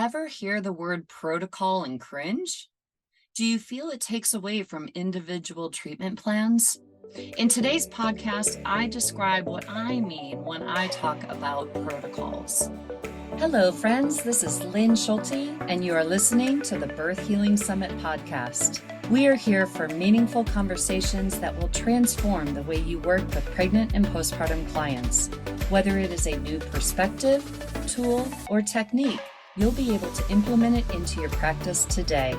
Ever hear the word protocol and cringe? Do you feel it takes away from individual treatment plans? In today's podcast, I describe what I mean when I talk about protocols. Hello, friends. This is Lynn Schulte, and you are listening to the Birth Healing Summit podcast. We are here for meaningful conversations that will transform the way you work with pregnant and postpartum clients. Whether it is a new perspective, tool, or technique, you'll be able to implement it into your practice today.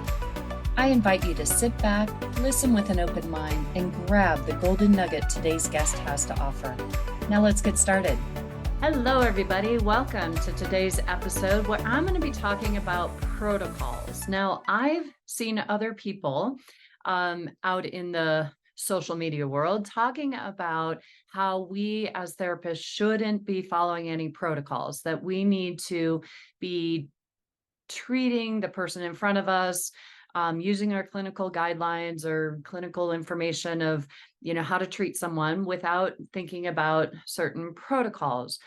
I invite you to sit back, listen with an open mind, and grab the golden nugget today's guest has to offer. Now let's get started. Hello, everybody. Welcome to today's episode where I'm going to be talking about protocols. Now, I've seen other people out in the social media world talking about how we as therapists shouldn't be following any protocols, that we need to be treating the person in front of us, using our clinical guidelines or clinical information of, how to treat someone without thinking about certain protocols.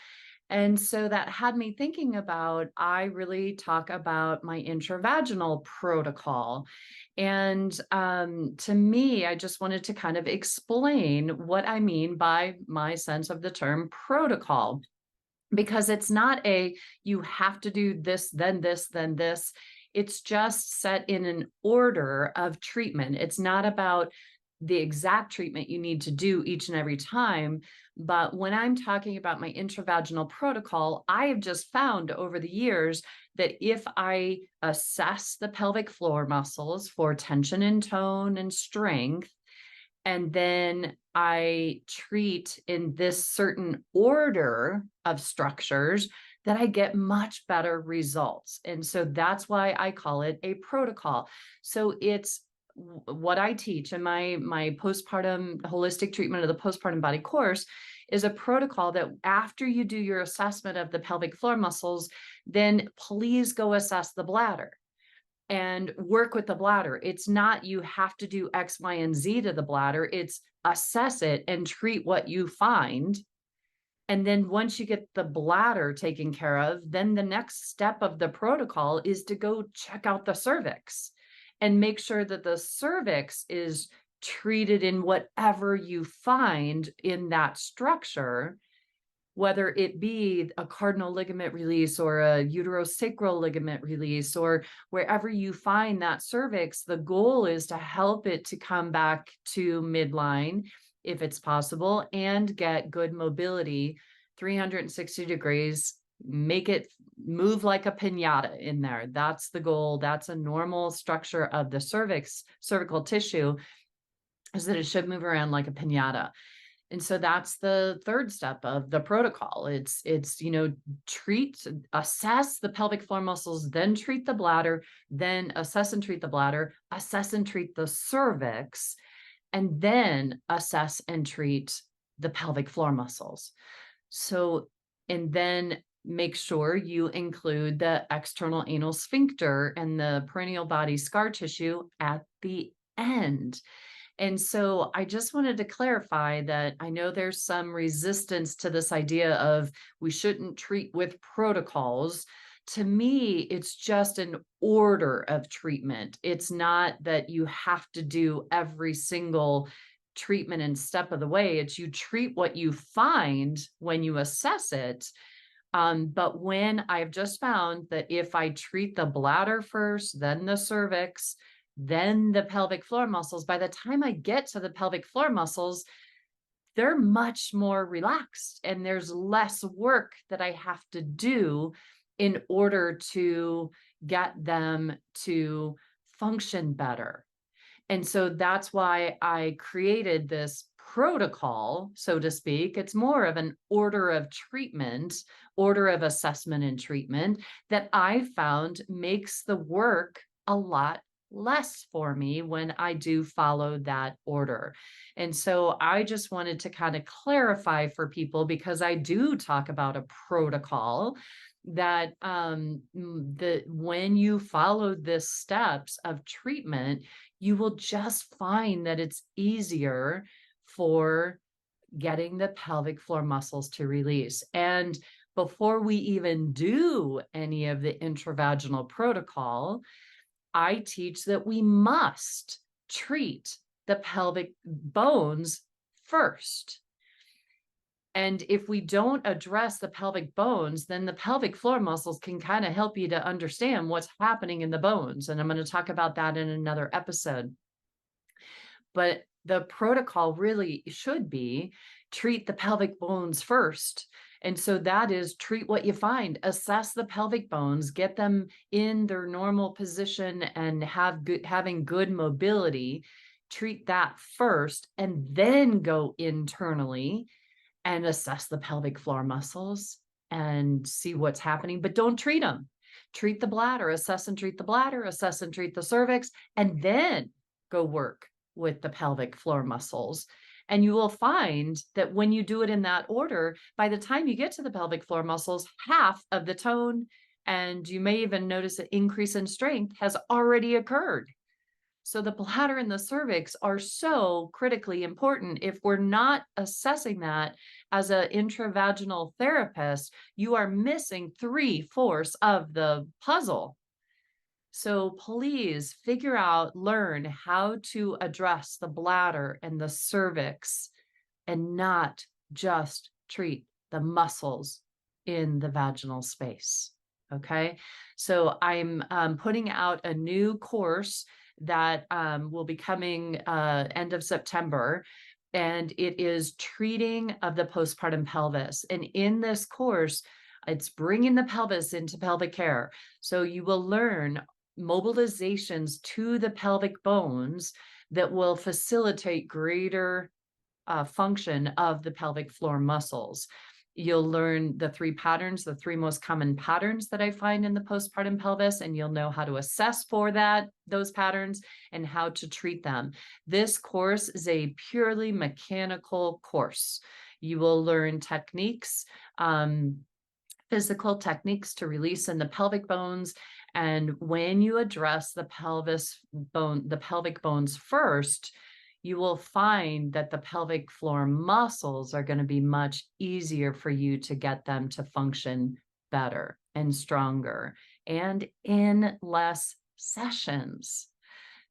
And so that had me thinking about, I really talk about my intravaginal protocol. And to me, I just wanted to kind of explain what I mean by my sense of the term protocol. Because it's not you have to do this, then this, then this. It's just set in an order of treatment. It's not about the exact treatment you need to do each and every time. But when I'm talking about my intravaginal protocol, I have just found over the years that if I assess the pelvic floor muscles for tension and tone and strength, and then I treat in this certain order of structures, that I get much better results. And so that's why I call it a protocol. So it's what I teach in my postpartum holistic treatment of the postpartum body course is a protocol that after you do your assessment of the pelvic floor muscles, then please go assess the bladder and work with the bladder. It's not you have to do X, Y, and Z to the bladder. It's assess it and treat what you find. And then once you get the bladder taken care of, then the next step of the protocol is to go check out the cervix and make sure that the cervix is treated in whatever you find in that structure, whether it be a cardinal ligament release or a uterosacral ligament release, or wherever you find that cervix, the goal is to help it to come back to midline if it's possible and get good mobility, 360 degrees, make it move like a piñata in there. That's the goal. That's a normal structure of the cervical tissue, is that it should move around like a piñata. And so that's the third step of the protocol. It's treat, assess the pelvic floor muscles, then treat the bladder, then assess and treat the bladder, assess and treat the cervix, and then assess and treat the pelvic floor muscles. So, and then make sure you include the external anal sphincter and the perineal body scar tissue at the end. And so I just wanted to clarify that I know there's some resistance to this idea of we shouldn't treat with protocols. To me, it's just an order of treatment. It's not that you have to do every single treatment and step of the way. It's you treat what you find when you assess it. But when I've just found that if I treat the bladder first, then the cervix, then the pelvic floor muscles, by the time I get to the pelvic floor muscles, they're much more relaxed and there's less work that I have to do in order to get them to function better. And so that's why I created this protocol, so to speak. It's more of an order of treatment, order of assessment and treatment that I found makes the work a lot less for me when I do follow that order. And so I just wanted to kind of clarify for people, because I do talk about a protocol that when you follow the steps of treatment, you will just find that it's easier for getting the pelvic floor muscles to release. And before we even do any of the intravaginal protocol, I teach that we must treat the pelvic bones first. And if we don't address the pelvic bones, then the pelvic floor muscles can kind of help you to understand what's happening in the bones. And I'm going to talk about that in another episode. But the protocol really should be treat the pelvic bones first. And so that is treat what you find, assess the pelvic bones, get them in their normal position and having good mobility, treat that first, and then go internally and assess the pelvic floor muscles and see what's happening, but don't treat them. Treat the bladder, assess and treat the bladder, assess and treat the cervix, and then go work with the pelvic floor muscles. And you will find that when you do it in that order, by the time you get to the pelvic floor muscles, half of the tone, and you may even notice an increase in strength, has already occurred. So the bladder and the cervix are so critically important. If we're not assessing that as an intravaginal therapist, you are missing 3/4 of the puzzle. So please figure out, learn how to address the bladder and the cervix and not just treat the muscles in the vaginal space. Okay. So I'm putting out a new course that will be coming end of September. And it is treating of the postpartum pelvis. And in this course, it's bringing the pelvis into pelvic care. So you will learn mobilizations to the pelvic bones that will facilitate greater function of the pelvic floor muscles. You'll learn the 3 patterns, the 3 most common patterns that I find in the postpartum pelvis, and you'll know how to assess for those patterns and how to treat them. This course is a purely mechanical course. You will learn techniques, physical techniques to release in the pelvic bones. And when you address the pelvic bones first, you will find that the pelvic floor muscles are going to be much easier for you to get them to function better and stronger and in less sessions.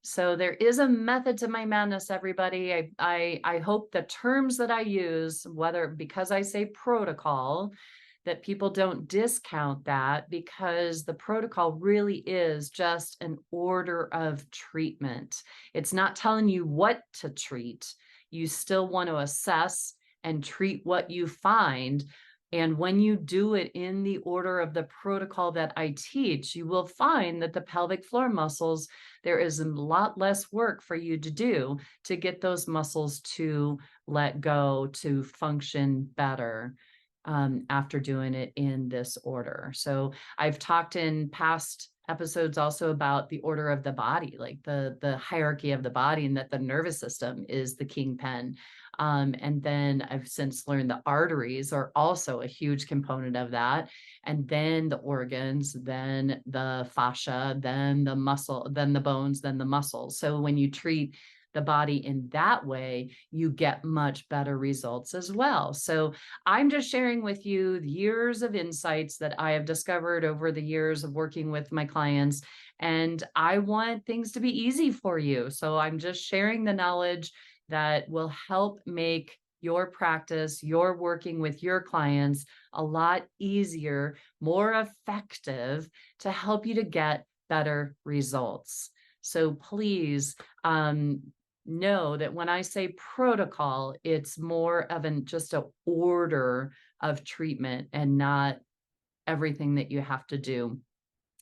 So there is a method to my madness, everybody. I hope the terms that I use, whether because I say protocol, that people don't discount that, because the protocol really is just an order of treatment. It's not telling you what to treat. You still want to assess and treat what you find. And when you do it in the order of the protocol that I teach, you will find that the pelvic floor muscles, there is a lot less work for you to do to get those muscles to let go, to function better. After doing it in this order. So I've talked in past episodes also about the order of the body, like the hierarchy of the body, and that the nervous system is the kingpin. And then I've since learned the arteries are also a huge component of that. And then the organs, then the fascia, then the muscle, then the bones, then the muscles. So when you treat the body in that way, you get much better results as well. So I'm just sharing with you the years of insights that I have discovered over the years of working with my clients. And I want things to be easy for you. So I'm just sharing the knowledge that will help make your practice, your working with your clients a lot easier, more effective, to help you to get better results. So please, know that when I say protocol, it's more of just an order of treatment and not everything that you have to do.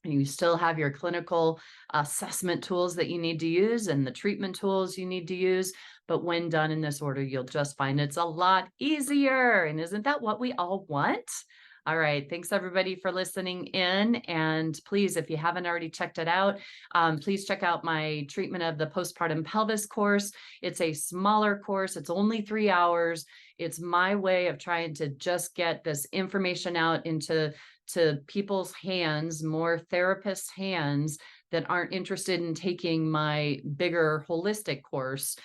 And you still have your clinical assessment tools that you need to use and the treatment tools you need to use. But when done in this order, you'll just find it's a lot easier. And isn't that what we all want? All right. Thanks, everybody, for listening in. And please, if you haven't already checked it out, please check out my treatment of the postpartum pelvis course. It's a smaller course. It's only 3 hours. It's my way of trying to just get this information out into to people's hands, more therapists' hands that aren't interested in taking my bigger holistic course,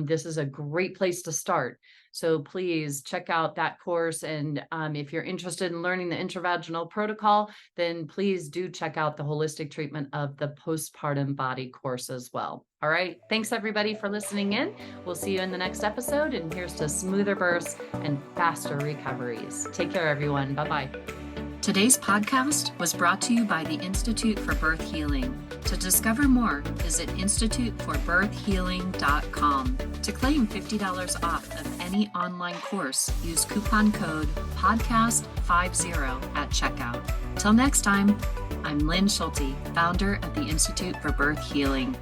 this is a great place to start. So please check out that course. And if you're interested in learning the intravaginal protocol, then please do check out the holistic treatment of the postpartum body course as well. All right. Thanks everybody for listening in. We'll see you in the next episode. And here's to smoother births and faster recoveries. Take care, everyone. Bye-bye. Today's podcast was brought to you by the Institute for Birth Healing. To discover more, visit instituteforbirthhealing.com. To claim $50 off of any online course, use coupon code PODCAST50 at checkout. Till next time, I'm Lynn Schulte, founder of the Institute for Birth Healing.